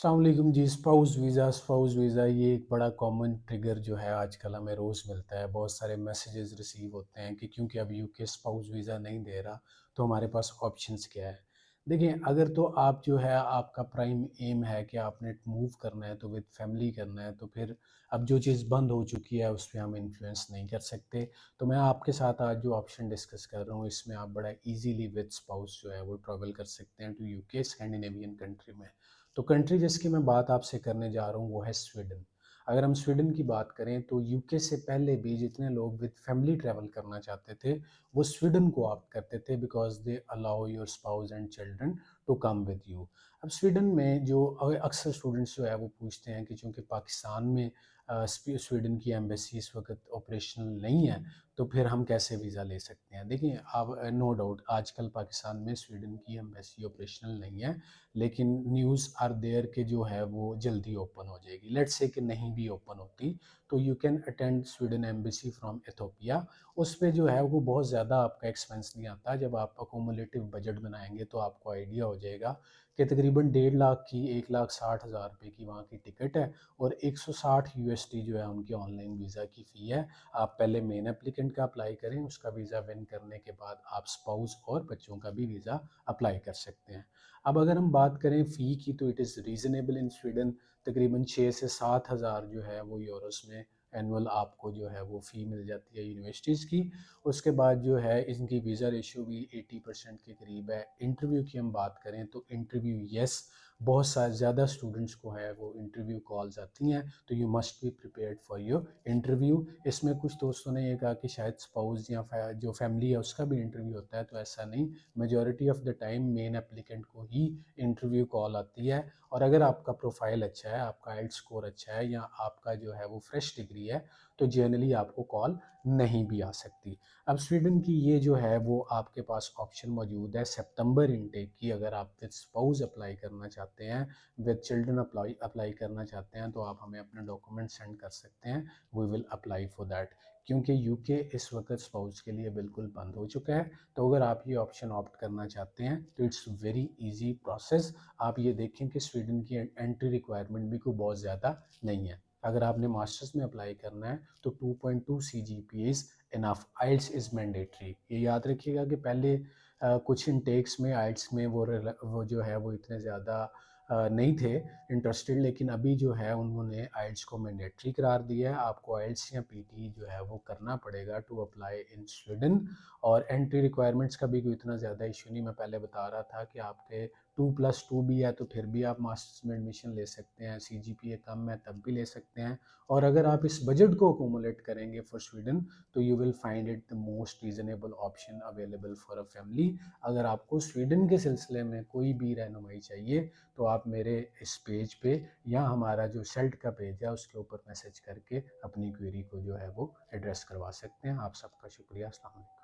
अस्सलामुअलैकुम जी। Spouse visa ये एक बड़ा कॉमन ट्रिगर जो है आजकल हमें रोज़ मिलता है। बहुत सारे मैसेजेस रिसीव होते हैं कि क्योंकि अब यूके स्पाउस वीज़ा नहीं दे रहा, तो हमारे पास ऑप्शंस क्या है। देखिए, अगर तो आप जो है आपका प्राइम एम है कि आपने मूव करना है तो विद फैमिली करना है, तो फिर अब जो चीज़ बंद हो चुकी है उस पे हम इन्फ्लुएंस नहीं कर सकते। तो मैं आपके साथ आज जो ऑप्शन डिस्कस कर रहा हूँ, इसमें आप बड़ा ईज़िली विद स्पाउस जो है वो ट्रैवल कर सकते हैं टू यूके स्कैंडिनेवियन कंट्री में। तो कंट्री जिसकी मैं बात आपसे करने जा रहा हूँ वो है स्वीडन। अगर हम स्वीडन की बात करें तो यूके से पहले भी जितने लोग विद फैमिली ट्रैवल करना चाहते थे वो स्वीडन को ऑप्ट करते थे, because they allow your spouse and children to come with you. अब स्वीडन में जो अक्सर स्टूडेंट्स जो है वो पूछते हैं कि चूंकि पाकिस्तान में स्वीडन की एम्बेसी इस वक्त ऑपरेशनल नहीं है, तो फिर हम कैसे वीज़ा ले सकते हैं। देखिए, अब नो डाउट आजकल पाकिस्तान में स्वीडन की एम्बेसी ऑपरेशनल नहीं है, लेकिन न्यूज़ आर देयर के जो है वो जल्दी ओपन हो जाएगी। लेट्स से कि नहीं भी ओपन होती, तो you can attend Sweden embassy from Ethiopia. उस पे जो है वो बहुत ज़्यादा आपका एक्सपेंस नहीं आता। जब आप अकोमोलेटिव बजट बनाएंगे तो आपको आइडिया हो जाएगा कि तकरीबन 1.5 लाख की 1,60,000 रुपये की वहाँ की टिकट है, और 160 यूएसडी जो है उनकी ऑनलाइन वीज़ा की फ़ी है। आप पहले मेन एप्लीकेंट का अप्लाई करें, उसका वीज़ा विन करने के बाद आप स्पाउस और बच्चों का भी वीज़ा अप्लाई कर सकते हैं। अब अगर हम बात करें फ़ी की, तो it is reasonable in Sweden. तकरीबन 6 से 7 हज़ार जो है वो यूरोस में एनुअल आपको जो है वो फ़ी मिल जाती है यूनिवर्सिटीज़ की। उसके बाद जो है इनकी वीज़ा रेशियो भी 80% के करीब है। इंटरव्यू की हम बात करें तो इंटरव्यू येस, बहुत सारे ज़्यादा स्टूडेंट्स को है वो इंटरव्यू कॉल्स आती हैं, तो you must be prepared for your interview. इसमें कुछ दोस्तों ने ये कहा कि शायद स्पाउस या जो फैमिली है उसका भी इंटरव्यू होता है, तो ऐसा नहीं। Majority of the time main applicant को ही इंटरव्यू कॉल आती है। और अगर आपका प्रोफाइल अच्छा है, आपका आइल्ट स्कोर अच्छा है, या आपका जो है वो फ्रेश डिग्री है, तो जनरली आपको कॉल नहीं भी आ सकती। अब स्वीडन की ये जो है वो आपके पास ऑप्शन मौजूद है सितंबर इनटेक की। अगर आप विद स्पाउस अप्लाई करना चाहते हैं, विद चिल्ड्रन अप्लाई अप्लाई करना चाहते हैं, तो आप हमें अपने डॉक्यूमेंट सेंड कर सकते हैं। We will apply for that. क्योंकि यूके इस वक्त स्पाउस के लिए बिल्कुल बंद हो चुका है, तो अगर आप ये ऑप्शन ऑप्ट करना चाहते हैं तो इट्स वेरी इजी प्रोसेस। आप ये देखें कि स्वीडन की एंट्री रिक्वायरमेंट भी कोई बहुत ज़्यादा नहीं है। अगर आपने मास्टर्स में अप्लाई करना है तो 2.2 CGPA is enough. IELTS is mandatory. ये याद रखिएगा कि पहले कुछ इनटेक्स में आइल्स में वो जो है वो इतने ज़्यादा नहीं थे इंटरेस्टेड, लेकिन अभी जो है उन्होंने आइल्स को मैंडेटरी करार दिया है। आपको आइल्स या पीटी जो है वो करना पड़ेगा टू अप्लाई इन स्वीडन। और एंट्री रिक्वायरमेंट्स का भी कोई इतना ज़्यादा इशू नहीं। मैं पहले बता रहा था कि आपके 2+2 भी है तो फिर भी आप मास्टर्स में एडमिशन ले सकते हैं। CGPA कम है तब भी ले सकते हैं। और अगर आप इस बजट को अकोमोलेट करेंगे फॉर स्वीडन, तो you will find it the most reasonable option available for a family. अगर आपको स्वीडन के सिलसिले में कोई भी रहनुमाई चाहिए, तो आप मेरे इस पेज पे या हमारा जो सेल्ट का पेज है उसके ऊपर मैसेज करके अपनी क्वेरी को जो है वो एड्रेस करवा सकते हैं। आप सबका शुक्रिया। अस्सलाम वालेकुम।